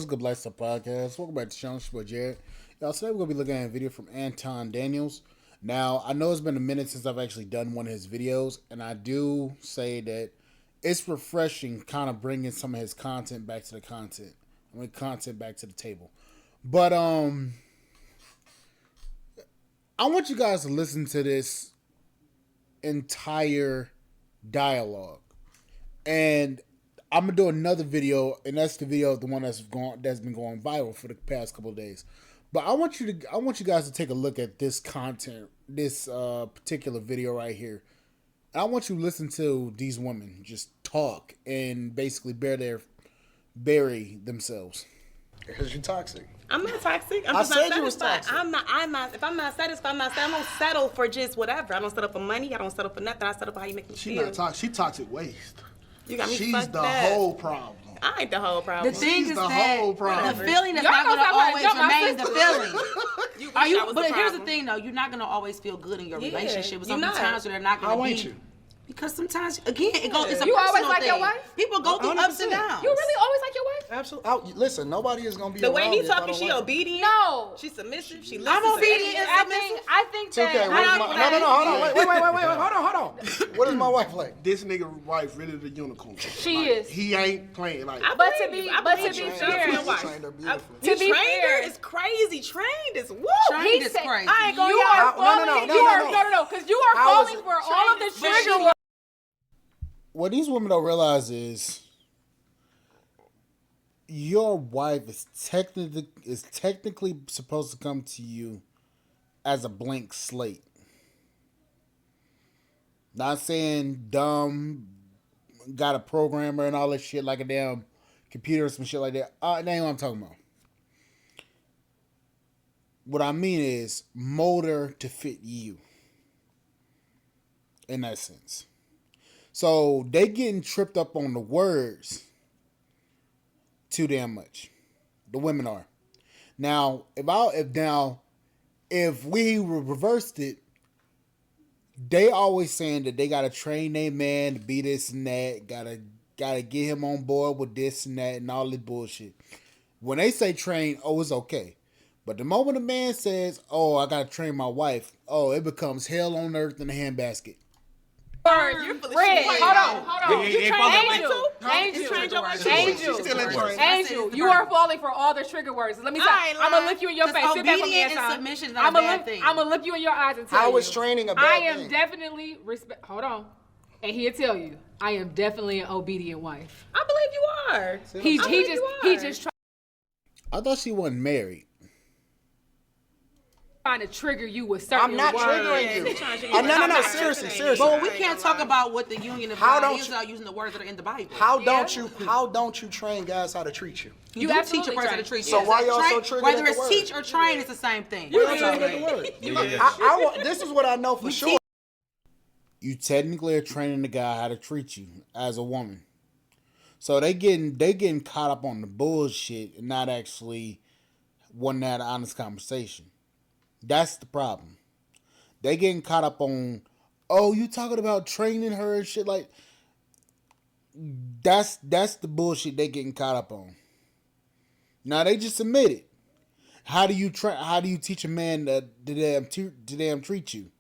what's good, Lifestyle Podcast? Welcome back to the show. It's your boy Jared. Y'all, today we're going to be looking at a video from Anton Daniels. Now, I know it's been a minute since I've actually done one of his videos, and I do say that it's refreshing kind of bringing some of his content back to the content. Content back to the table. But, I want you guys to listen to this entire dialogue. And I'm gonna do another video, and that's the video, the one that's been going viral for the past couple of days. But I want you guys to take a look at this content, this particular video right here. And I want you to listen to these women just talk and basically bury themselves. Because you're toxic. I'm not toxic. I'm just not satisfied. You was toxic. I'm not. If I'm not satisfied, I don't settle for just whatever. I don't settle for money. I don't settle for nothing. I settle for how you make me feel. She not toxic. She toxic waste. You got me She's fucked the up. whole problem. I ain't the whole problem. The thing She's is the that whole problem. the feeling is not going to always remain the feeling. But here's the thing, though. You're not going to always feel good in your relationship. But sometimes they're not going to be. How ain't you? Because sometimes, again, it's a personal You always like thing. your wife? People go through 100%. ups and downs. You really always like your wife? Absolutely. Listen, nobody is gonna be The way around he me if I talking, don't she like it. obedient. No. She's submissive. She listens. I'm obedient and I submissive. think It's okay. that. No, hold on. Wait. Hold on. What is my wife like? This nigga wife really the unicorn. She is. He ain't playing like. But to be fair, To be fair, it's crazy. Trained is woo. Trained is crazy. I ain't gonna you are falling. No. Because you are falling for all of the trigger words. What these women don't realize is your wife is technically supposed to come to you as a blank slate. Not saying dumb, got a programmer and all that shit like a damn computer or some shit like that. That ain't what I'm talking about. What I mean is mold her to fit you. In that sense. So they getting tripped up on the words too damn much. The women are. Now, if we reversed it, they always saying that they gotta train their man to be this and that, gotta get him on board with this and that and all this bullshit. When they say train, it's okay. But the moment a man says, I gotta train my wife, it becomes hell on earth in a handbasket. You're full of Red, shit. hold on. Angel, you are falling for all the trigger words. Let me tell you. I'm gonna look you in your face. Sit back with me, Anton. I'm gonna look you in your eyes and tell you. How is training a bad I am thing? definitely hold on. And he'll tell you, I am definitely an obedient wife. I believe you are. He just I thought she wasn't married. trying to trigger you with certain I'm not words. triggering you. No, seriously. But we can't talk about what the union of God is without using the words that are in the Bible. How don't you train guys how to treat you? You do teach a person how to treat you. So why y'all so triggered Whether at the it's word? teach or train, it's the same thing. This is what I know for sure. You technically are training the guy how to treat you as a woman. So they getting caught up on the bullshit and not actually wanting to have an honest conversation. That's the problem. They getting caught up on, you talking about training her and shit like. That's the bullshit they getting caught up on. Now they just admit it. How do you teach a man to damn treat you?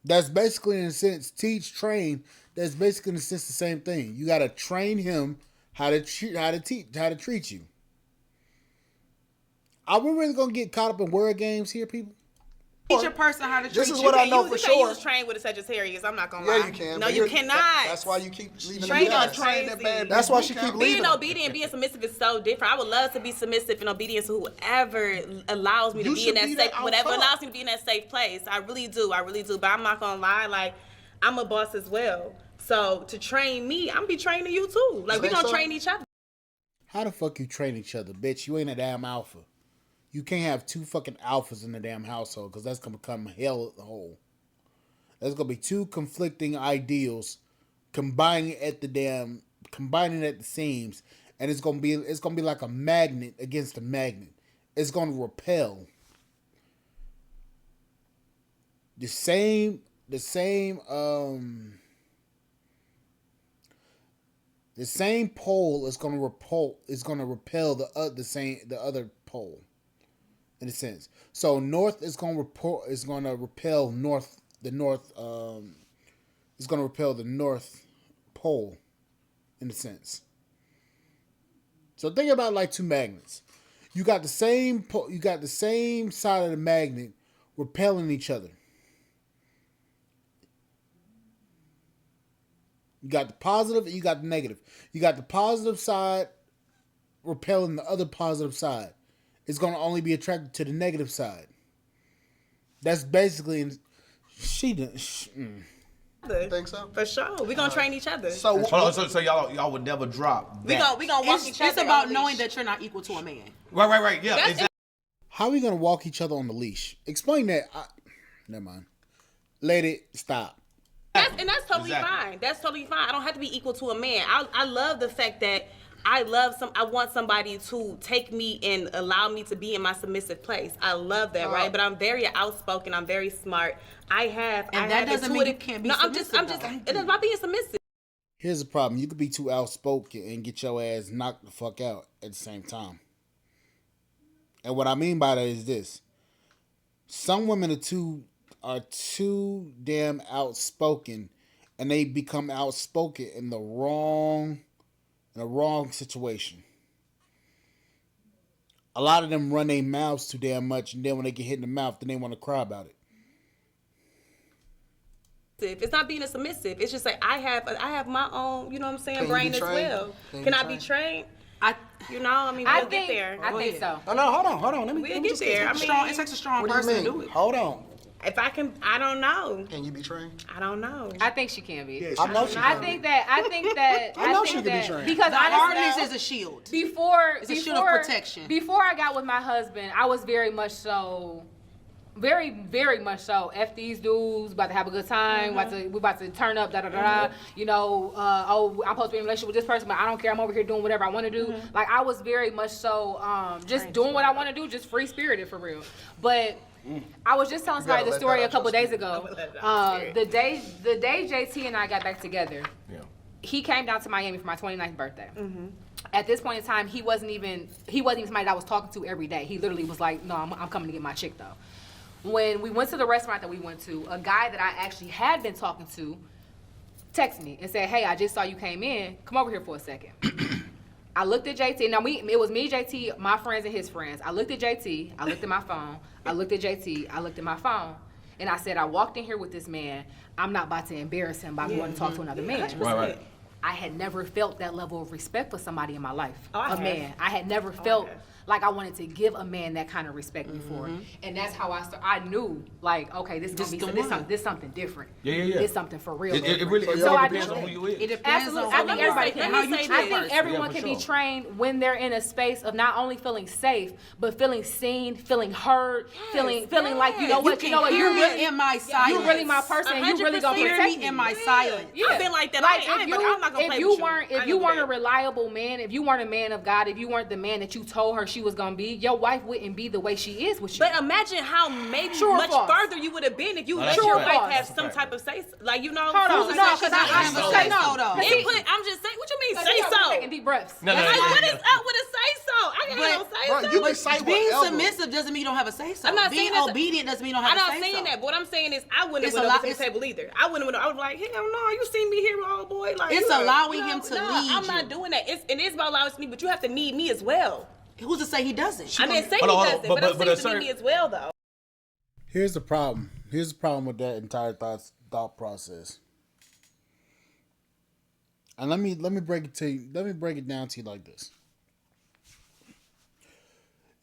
That's basically in a sense train. That's basically in a sense the same thing. You gotta train him how to treat you. Are we really gonna get caught up in word games here, people? Teach a person how to treat you. This is what I know for sure. You was trained with a Sagittarius. I'm not gonna lie. Yeah, you can. No, you cannot. That's why you keep leaving Train them on crazy. That's why she keep leaving. Being obedient, being submissive is so different. I would love to be submissive and obedient to whoever allows me to be in that safe, whatever allows me to be in that safe place. I really do. But I'm not gonna lie, like I'm a boss as well. So to train me, I'm gonna be training you too. Like we gonna train each other. How the fuck you train each other, bitch? You ain't a damn alpha. You can't have two fucking alphas in the damn household because that's going to become hell at the whole. There's going to be two conflicting ideals combining at the seams, and it's going to be like a magnet against a magnet. It's going to repel. The same The same pole is going to repel the other pole, in a sense. So north is going to repel north. The north is going to repel the north pole, in a sense. So think about like two magnets. You got the same side of the magnet repelling each other. You got the positive and you got the negative. You got the positive side repelling the other positive side. It's going to only be attracted to the negative side. That's basically... Think so? For sure. We're going to train each other. So y'all would never drop that. We're going to walk each other. It's about knowing that you're not equal to a man. Right. Yeah, exactly. How are we going to walk each other on the leash? Explain that. Never mind. Lady, stop. That's totally fine. That's totally fine. I don't have to be equal to a man. I love the fact that I want somebody to take me and allow me to be in my submissive place. I love that, right? But I'm very outspoken. I'm very smart. That doesn't mean you can't be submissive. It is about being submissive. Here's the problem. You could be too outspoken and get your ass knocked the fuck out at the same time. And what I mean by that is this. Some women are too damn outspoken, and they become outspoken in the wrong situation. A lot of them run their mouths too damn much, and then when they get hit in the mouth, then they want to cry about it. It's not being a submissive. It's just like I have my own, you know what I'm saying, brain as well. Can I be trained? We'll get there. I think so. No, hold on. We'll get there. It takes a strong person to do it. Hold on. If I can, I don't know. Can you be trained? I don't know. I think she can be. Yeah, I know she can. I think that. I know she can be trained. Because the hardness is a shield. It's a shield of protection. Before I got with my husband, I was very much so. Very, very much so. F these dudes, about to have a good time. We about to turn up, da da da. You know, I'm supposed to be in a relationship with this person, but I don't care. I'm over here doing whatever I want to do. Like I was very much so, just doing what I want to do, just free spirited for real. But I was just telling somebody the story a couple days ago. The day JT and I got back together, he came down to Miami for my 29th birthday. At this point in time, he wasn't even somebody that I was talking to every day. He literally was like, no, I'm coming to get my chick though. When we went to the restaurant that we went to, a guy that I actually had been talking to texted me and said, hey, I just saw you came in. Come over here for a second. I looked at JT. Now, it was me, JT, my friends, and his friends. I looked at JT. I looked at my phone. I looked at JT. I looked at my phone. And I said, I walked in here with this man. I'm not about to embarrass him by going to talk to another man. Right. I had never felt that level of respect for somebody in my life. Man. I had never felt like I wanted to give a man that kind of respect before. And that's how I knew, like, okay, this something different. Yeah. This something for real. It really depends on who you is. It depends on I think everybody can. how you treat I think everyone can be trained when they're in a space of not only feeling safe, but feeling seen, feeling heard, feeling like you know what, you're really in my silence. You're really my person. You really gonna protect me in my silence. I've been like that. I'm not gonna play with you. If you weren't a reliable man, if you weren't a man of God, if you weren't the man that you told her she was gonna be, your wife wouldn't be the way she is with you. But imagine how much further you would have been if you let your wife have some type of say, like, you know. Hold on, no, because I have a say so though. I'm just saying. What you mean say so? Taking deep breaths. What is up with a say so? I can't have no say so. You can say being whatever. Submissive doesn't mean you don't have a say so. I'm not being saying obedient doesn't mean you don't have a say so. I'm not saying that. But what I'm saying is I wouldn't have went up to the table either. I wouldn't have. I was like, hell no, you seen me here, old boy. Like it's allowing him to lead you. I'm not doing that. It is about allowing me, but you have to need me as well. Who's to say he doesn't? I didn't say he doesn't, but I'm saying to need me as well, though. Here's the problem. Here's the problem with that entire thought process. And let me break it to you. Let me break it down to you like this.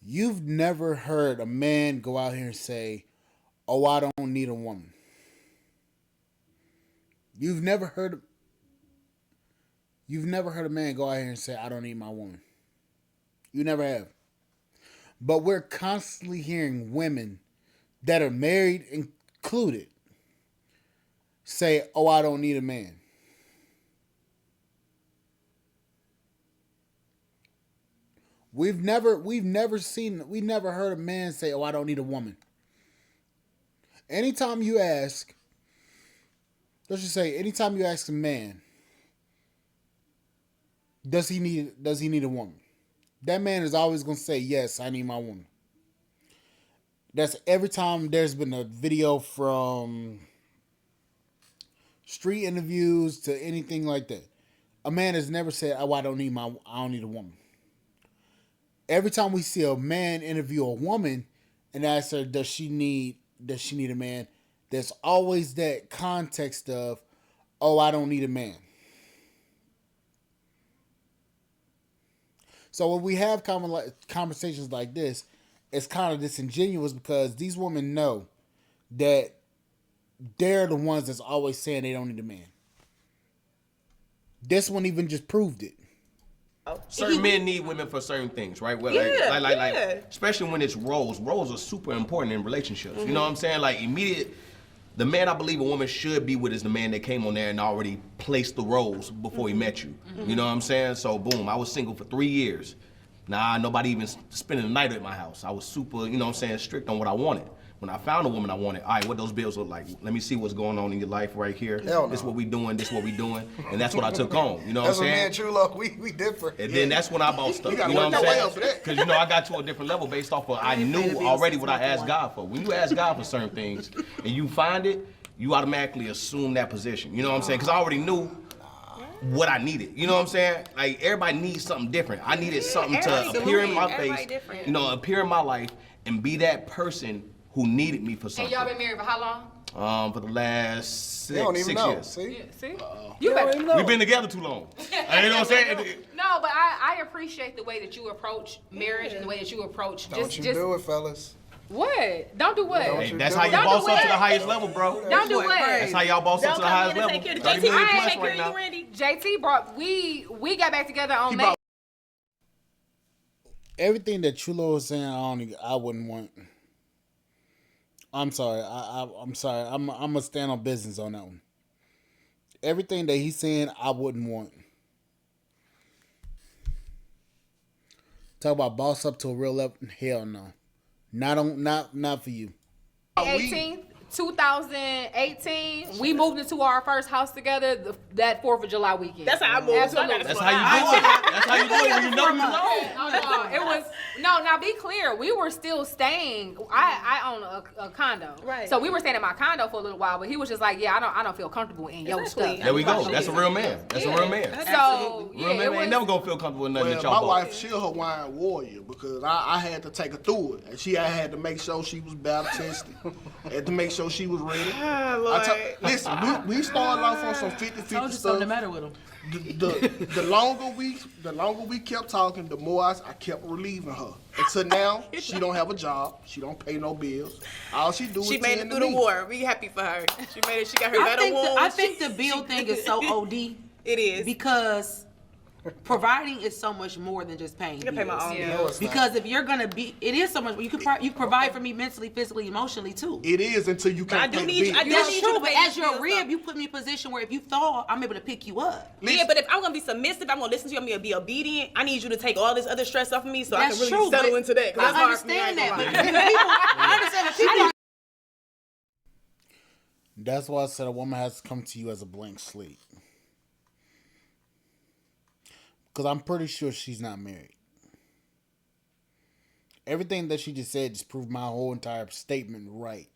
You've never heard a man go out here and say, "Oh, I don't need a woman." You've never heard a man go out here and say, "I don't need my woman." You never have. But we're constantly hearing women that are married included say, "Oh, I don't need a man." We've never heard a man say, "Oh, I don't need a woman." Anytime you ask a man, Does he need a woman? That man is always gonna say, yes, I need my woman. That's every time there's been a video from street interviews to anything like that. A man has never said, "Oh, I don't need a woman." Every time we see a man interview a woman and ask her, does she need a man? There's always that context of, "Oh, I don't need a man." So when we have conversations like this, it's kind of disingenuous because these women know that they're the ones that's always saying they don't need a man. This one even just proved it. Certain men need women for certain things, right? Well, like, especially when it's roles. Roles are super important in relationships. Mm-hmm. You know what I'm saying? Like the man I believe a woman should be with is the man that came on there and already placed the roles before he met you. Mm-hmm. You know what I'm saying? So boom, I was single for 3 years. Nah, nobody even spending the night at my house. I was super, you know what I'm saying, strict on what I wanted. When I found a woman I wanted, all right, what those bills look like? Let me see what's going on in your life right here. This what we doing, and that's what I took on. You know what I'm saying? That's what me and True Love, we different. And then that's when I bought stuff. You know what I'm saying? Because you know I got to a different level based off of I knew already what I asked God for. When you ask God for certain things and you find it, you automatically assume that position. You know what I'm saying? Because I already knew what I needed. You know what I'm saying? Like everybody needs something different. I needed something to appear in my face, you know, appear in my life and be that person who needed me for something. And y'all been married for how long? For the last 6 years. See? Yeah, see? We've been together too long. You know what I'm saying? No, but I appreciate the way that you approach marriage and the way that you approach Don't you do it, fellas. What? Don't do what? Hey, that's how you boss up to the highest level, bro. Don't do what? That's how y'all boss up to the highest level. JT, I take care of you, Randy. JT brought, we got back together on May. Everything that Chulo was saying, I wouldn't want. I'm sorry. I'm sorry. I'm gonna stand on business on that one. Everything that he's saying, I wouldn't want. Talk about boss up to a real level. Hell no. Not for you. 2018, we moved into our first house together that 4th of July weekend. That's how I moved. That's how you do it. That's how you do it when you know you know. It was, now be clear, we were still staying, I own a condo. Right. So we were staying in my condo for a little while, but he was just like, yeah, I don't feel comfortable in your stuff. There we go. That's a real man. That's a real man. So, real man ain't never gonna feel comfortable in nothing that y'all my bought. wife, she's a Hawaiian warrior because I had to take her through it. And I had to make sure she was battle tested. Had to make sure she was ready. Listen, we started off on some 50-50 stuff. Something the matter with him. The longer we kept talking, the more I kept relieving her. Until now, she don't have a job. She don't pay no bills. All she do is she made it through the war. We happy for her. She made it. She got her medal wounds. I think the bill thing is so OD. It is because providing is so much more than just paying. You can pay my own bills. Because if you're gonna be, it is so much. You can provide for me mentally, physically, emotionally too. It is until you can't. That's true. But as your rib, you put me in a position where if you fall, I'm able to pick you up. Yeah, but if I'm gonna be submissive, I'm gonna listen to you. I'm gonna be obedient. I need you to take all this other stress off of me, so I can really settle into that. I understand that. I understand that people. That's why I said a woman has to come to you as a blank slate. Because I'm pretty sure she's not married. Everything that she just said just proved my whole entire statement right.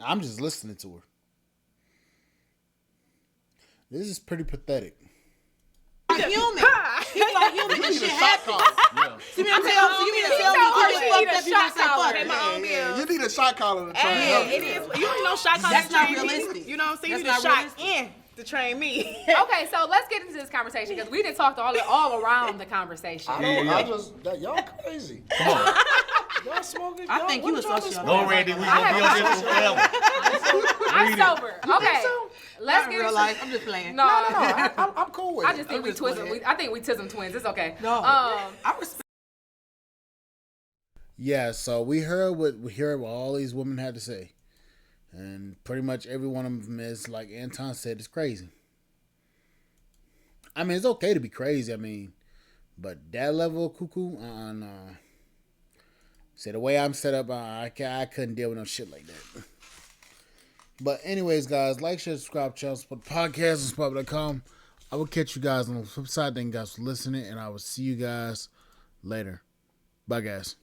I'm just listening to her. This is pretty pathetic. Human. People are human. This shit happens. You mean to tell me you need a shot collar to train her. It is. You don't know shot collar. That's not realistic. You know what I'm saying? You need a shot in to train me. Okay, so let's get into this conversation because we didn't talk all around the conversation. Y'all crazy. Come on. Y'all smoking. I think you a social. No, Randy, we gonna be on this forever. I'm sober. Okay, let's get real life. I'm just playing. No, I'm cool with it. I just think we twism. I think we tism twins. It's okay. No, I respect. Yeah, so we heard what all these women had to say. And pretty much every one of them is, like Anton said, is crazy. I mean, it's okay to be crazy, but that level of cuckoo, no. See, the way I'm set up, I couldn't deal with no shit like that. But anyways, guys, like, share, subscribe, channel, support the podcast, and support.com. I will catch you guys on the flip side. Thank you guys for listening, and I will see you guys later. Bye, guys.